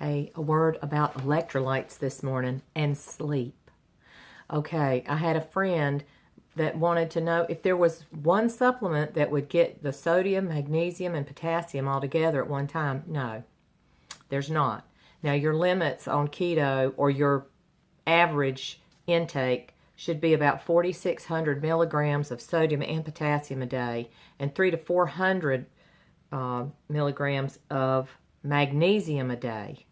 a word about electrolytes this morning and sleep. Okay, I had a friend that wanted to know if there was one supplement that would get the sodium, magnesium, and potassium all together at one time. No, there's not. Now, your limits on keto or your average intake should be about 4,600 milligrams of sodium and potassium a day and 300 to 400 milligrams of magnesium a day.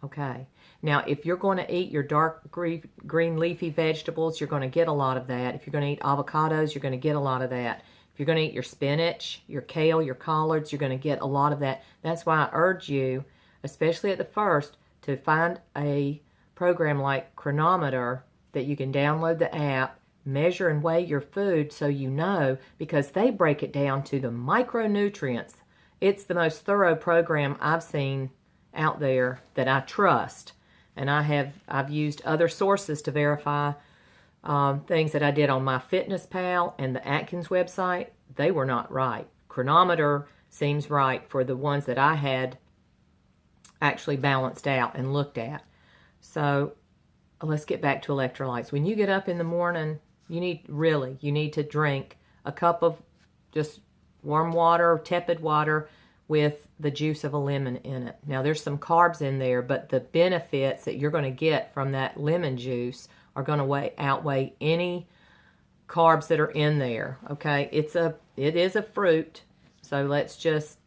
Okay. Now, if you're going to eat your dark green leafy vegetables, you're going to get a lot of that. If you're going to eat avocados, you're going to get a lot of that. If you're going to eat your spinach, your kale, your collards, you're going to get a lot of that. That's why I urge you, especially at the first, to find a program like Chronometer that you can download the app, measure and weigh your food so you know, because they break it down to the micronutrients. It's the most thorough program I've seen out there that I trust. And I've used other sources to verify things that I did on MyFitnessPal and the Atkins website. They were not right. Chronometer seems right for the ones that I had actually balanced out and looked at. So let's get back to electrolytes. When you get up in the morning, you need to drink a cup of just warm water, tepid water, with the juice of a lemon in it. Now, there's some carbs in there, but the benefits that you're going to get from that lemon juice are going to outweigh any carbs that are in there. Okay, it is a fruit, so let's just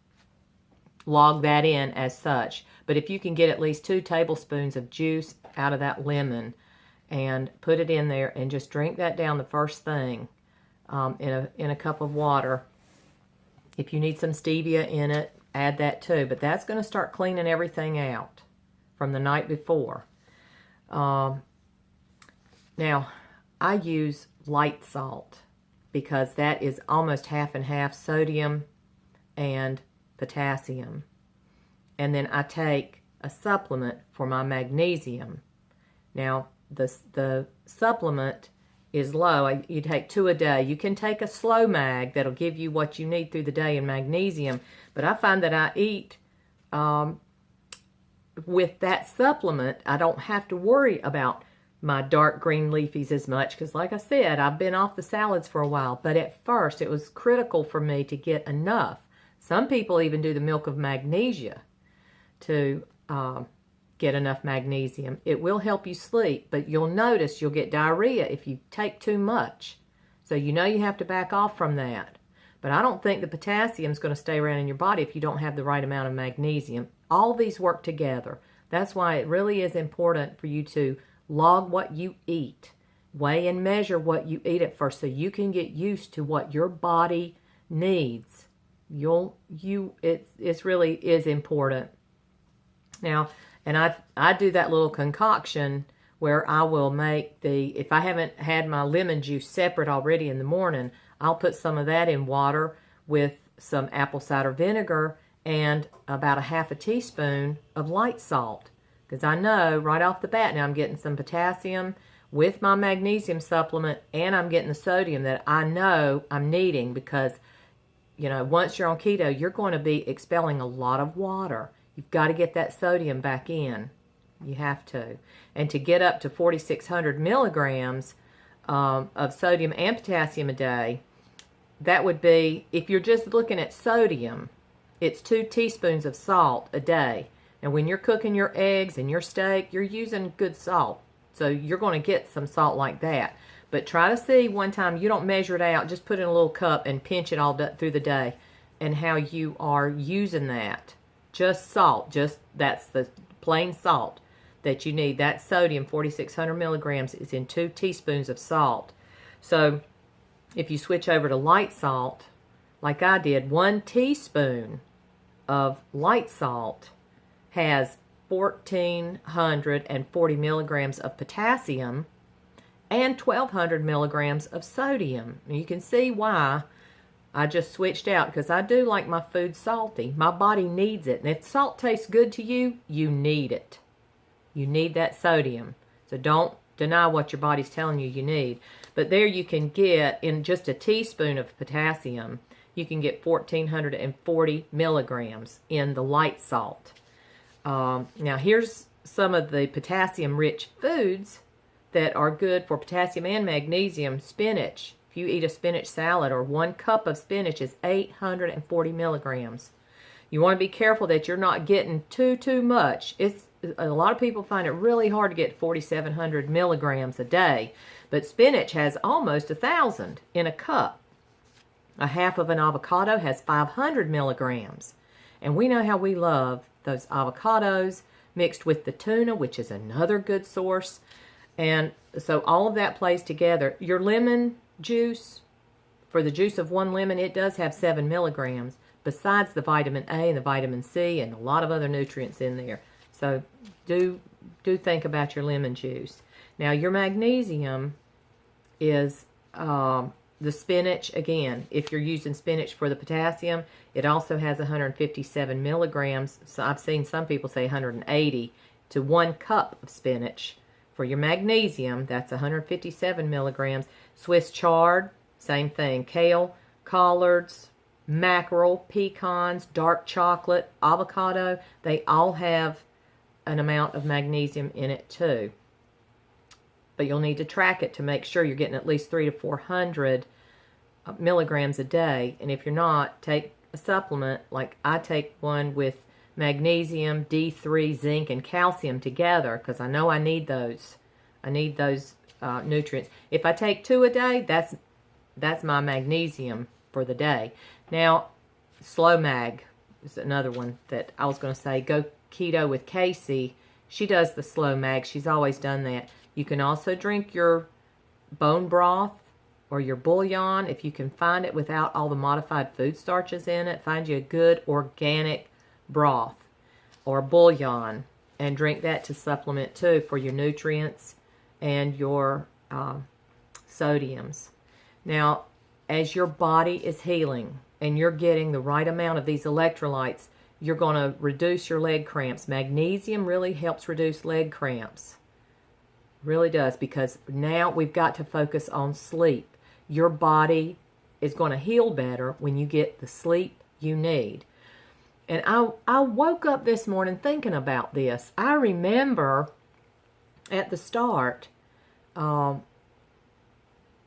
log that in as such. But if you can get at least 2 tablespoons of juice out of that lemon and put it in there and just drink that down the first thing in a cup of water. If you need some stevia in it, add that too. But that's going to start cleaning everything out from the night before. Now, I use light salt because that is almost half and half sodium and potassium. And then I take a supplement for my magnesium. Now, the supplement is low. You take 2 a day. You can take a slow mag that'll give you what you need through the day in magnesium, but I find that I eat with that supplement, I don't have to worry about my dark green leafies as much because, like I said, I've been off the salads for a while, but at first it was critical for me to get enough. Some people even do the milk of magnesia to get enough magnesium. It will help you sleep, but you'll notice you'll get diarrhea if you take too much. So you know you have to back off from that. But I don't think the potassium is going to stay around in your body if you don't have the right amount of magnesium. All these work together. That's why it really is important for you to log what you eat. Weigh and measure what you eat at first so you can get used to what your body needs. It really is important. Now, and I do that little concoction where I will make if I haven't had my lemon juice separate already in the morning, I'll put some of that in water with some apple cider vinegar and about a half a teaspoon of light salt. Because I know right off the bat now I'm getting some potassium with my magnesium supplement and I'm getting the sodium that I know I'm needing because, you know, once you're on keto, you're going to be expelling a lot of water. You've got to get that sodium back in. You have to. And to get up to 4,600 milligrams of sodium and potassium a day, that would be, if you're just looking at sodium, it's 2 teaspoons of salt a day. And when you're cooking your eggs and your steak, you're using good salt. So you're going to get some salt like that. But try to see one time, you don't measure it out, just put it in a little cup and pinch it all through the day and how you are using that. Just salt, that's the plain salt that you need. That sodium, 4,600 milligrams, is in 2 teaspoons of salt. So if you switch over to light salt, like I did, 1 teaspoon of light salt has 1,440 milligrams of potassium and 1,200 milligrams of sodium. You can see why I just switched out, because I do like my food salty. My body needs it. And if salt tastes good to you, you need it. You need that sodium. So don't deny what your body's telling you need. But there you can get, in just a teaspoon of potassium, you can get 1,440 milligrams in the light salt. Now here's some of the potassium-rich foods that are good for potassium and magnesium. Spinach. If you eat a spinach salad, or 1 cup of spinach is 840 milligrams. You want to be careful that you're not getting too much. A lot of people find it really hard to get 4,700 milligrams a day, but spinach has almost 1,000 in a cup. A half of an avocado has 500 milligrams. And we know how we love those avocados mixed with the tuna, which is another good source. And so all of that plays together. Your lemon juice, for the juice of 1 lemon, it does have 7 milligrams, besides the vitamin A and the vitamin C and a lot of other nutrients in there. So do think about your lemon juice. Now your magnesium is the spinach. Again, if you're using spinach for the potassium, it also has 157 milligrams. So I've seen some people say 180 to 1 cup of spinach. For your magnesium, that's 157 milligrams. Swiss chard, same thing. Kale, collards, mackerel, pecans, dark chocolate, avocado, they all have an amount of magnesium in it too. But you'll need to track it to make sure you're getting at least 300 to 400 milligrams a day. And if you're not, take a supplement. Like I take one with magnesium, D3, zinc, and calcium together, because I know I need those. I need those nutrients. If I take 2 a day, that's my magnesium for the day. Now, Slow Mag is another one that I was going to say. Go Keto with Casey. She does the Slow Mag. She's always done that. You can also drink your bone broth or your bouillon if you can find it without all the modified food starches in it. Find you a good organic broth or bouillon and drink that to supplement too for your nutrients and your sodiums. Now, as your body is healing and you're getting the right amount of these electrolytes, you're going to reduce your leg cramps. Magnesium really helps reduce leg cramps. Really does, because now we've got to focus on sleep. Your body is going to heal better when you get the sleep you need. And I woke up this morning thinking about this. I remember at the start, I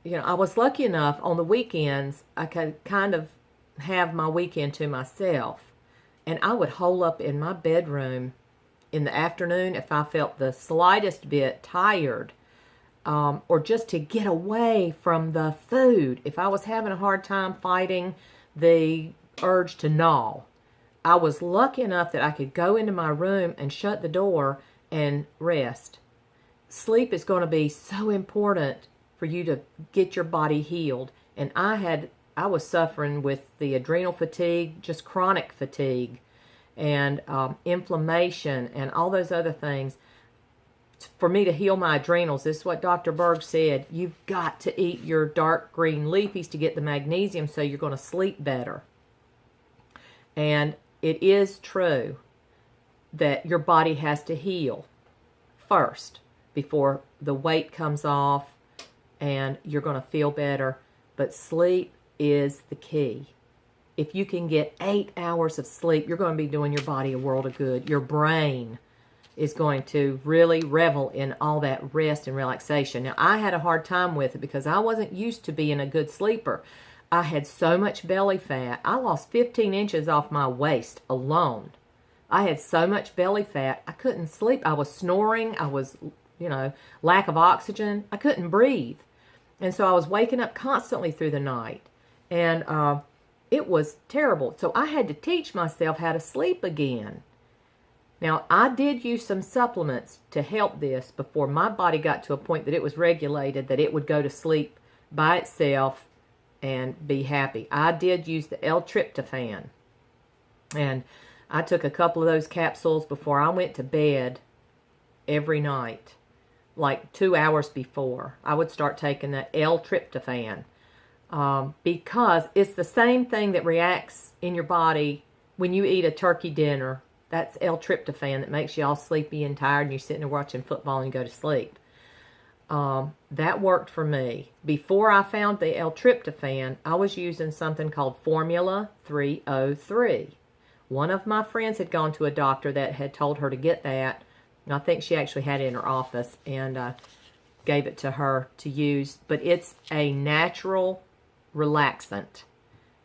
was lucky enough on the weekends, I could kind of have my weekend to myself. And I would hole up in my bedroom in the afternoon if I felt the slightest bit tired, or just to get away from the food. If I was having a hard time fighting the urge to gnaw, I was lucky enough that I could go into my room and shut the door and rest. Sleep is going to be so important for you to get your body healed. And I was suffering with the adrenal fatigue, just chronic fatigue, and inflammation and all those other things. For me to heal my adrenals, this is what Dr. Berg said. You've got to eat your dark green leafies to get the magnesium so you're going to sleep better. And it is true that your body has to heal first before the weight comes off and you're going to feel better. But sleep is the key. If you can get 8 hours of sleep, you're going to be doing your body a world of good. Your brain is going to really revel in all that rest and relaxation. Now, I had a hard time with it because I wasn't used to being a good sleeper. I had so much belly fat. I lost 15 inches off my waist alone. I had so much belly fat, I couldn't sleep. I was snoring. I was, lack of oxygen. I couldn't breathe. And so I was waking up constantly through the night. And it was terrible. So I had to teach myself how to sleep again. Now, I did use some supplements to help this before my body got to a point that it was regulated, that it would go to sleep by itself and be happy. I did use the L-tryptophan. And I took a couple of those capsules before I went to bed every night, like 2 hours before. I would start taking that L-tryptophan because it's the same thing that reacts in your body when you eat a turkey dinner. That's L-tryptophan that makes you all sleepy and tired and you're sitting there watching football and you go to sleep. That worked for me. Before I found the L-tryptophan, I was using something called Formula 303. One of my friends had gone to a doctor that had told her to get that. And I think she actually had it in her office and gave it to her to use. But it's a natural relaxant.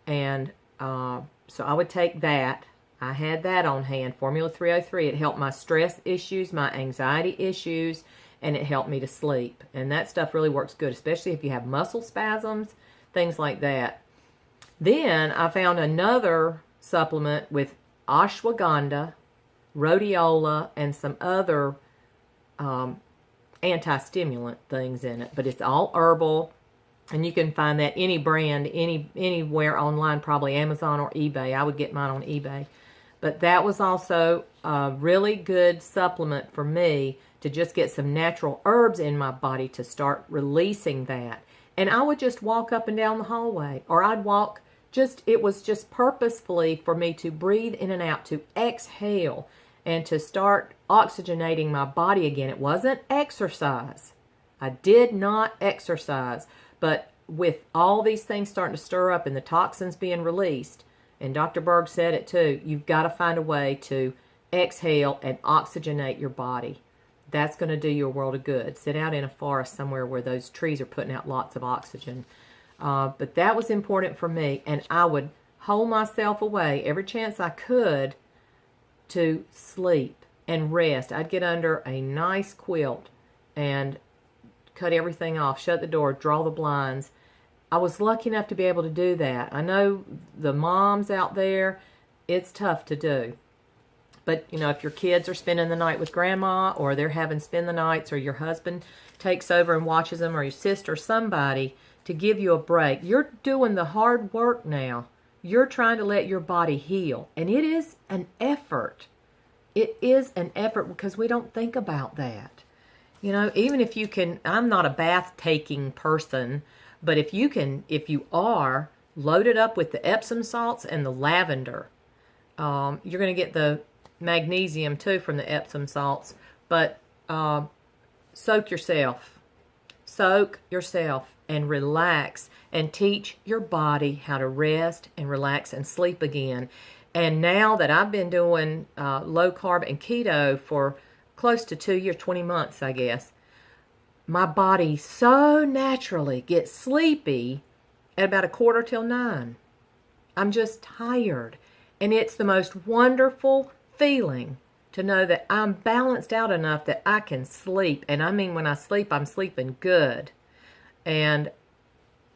And so I would take that. I had that on hand, Formula 303. It helped my stress issues, my anxiety issues, and it helped me to sleep. And that stuff really works good, especially if you have muscle spasms, things like that. Then I found another supplement with ashwagandha, rhodiola, and some other anti-stimulant things in it. But it's all herbal, and you can find that any brand, anywhere online, probably Amazon or eBay. I would get mine on eBay. But that was also a really good supplement for me to just get some natural herbs in my body to start releasing that. And I would just walk up and down the hallway, or I'd walk it was just purposefully for me to breathe in and out, to exhale, and to start oxygenating my body again. It wasn't exercise. I did not exercise. But with all these things starting to stir up and the toxins being released, and Dr. Berg said it too, you've got to find a way to exhale and oxygenate your body. That's going to do you a world of good. Sit out in a forest somewhere where those trees are putting out lots of oxygen. But that was important for me, and I would hold myself away every chance I could to sleep and rest. I'd get under a nice quilt and cut everything off, shut the door, draw the blinds. I was lucky enough to be able to do that. I know the moms out there, it's tough to do. But, you know, if your kids are spending the night with grandma, or they're having spend the nights, or your husband takes over and watches them, or your sister, somebody to give you a break. You're doing the hard work now. You're trying to let your body heal. And it is an effort. It is an effort because we don't think about that. You know, even if you can, I'm not a bath-taking person, but if you are, load it up with the Epsom salts and the lavender. You're going to get the magnesium too from the Epsom salts, but soak yourself and relax and teach your body how to rest and relax and sleep again. And now that I've been doing low carb and keto for close to 2 years, 20 months, I guess, my body so naturally gets sleepy at about 8:45. I'm just tired. And it's the most wonderful feeling to know that I'm balanced out enough that I can sleep. And I mean, when I sleep, I'm sleeping good. And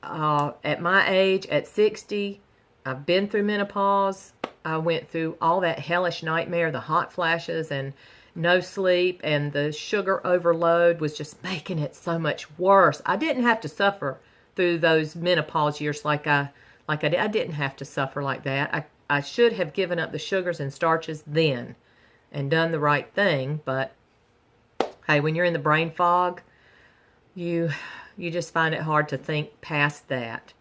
at my age, at 60, I've been through menopause. I went through all that hellish nightmare, the hot flashes and no sleep, and the sugar overload was just making it so much worse. I didn't have to suffer through those menopause years like I did. I didn't have to suffer like that. I should have given up the sugars and starches then and done the right thing, but hey, when you're in the brain fog, you just find it hard to think past that.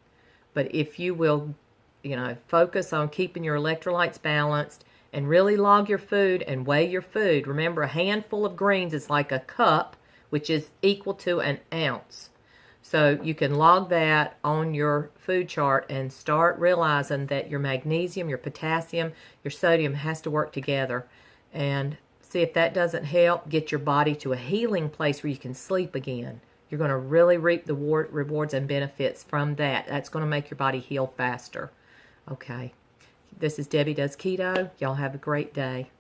But if you will, focus on keeping your electrolytes balanced and really log your food and weigh your food. Remember, a handful of greens is like a cup, which is equal to an ounce. So you can log that on your food chart and start realizing that your magnesium, your potassium, your sodium has to work together. And see if that doesn't help, get your body to a healing place where you can sleep again. You're going to really reap the rewards and benefits from that. That's going to make your body heal faster. Okay. This is Debbie Does Keto. Y'all have a great day.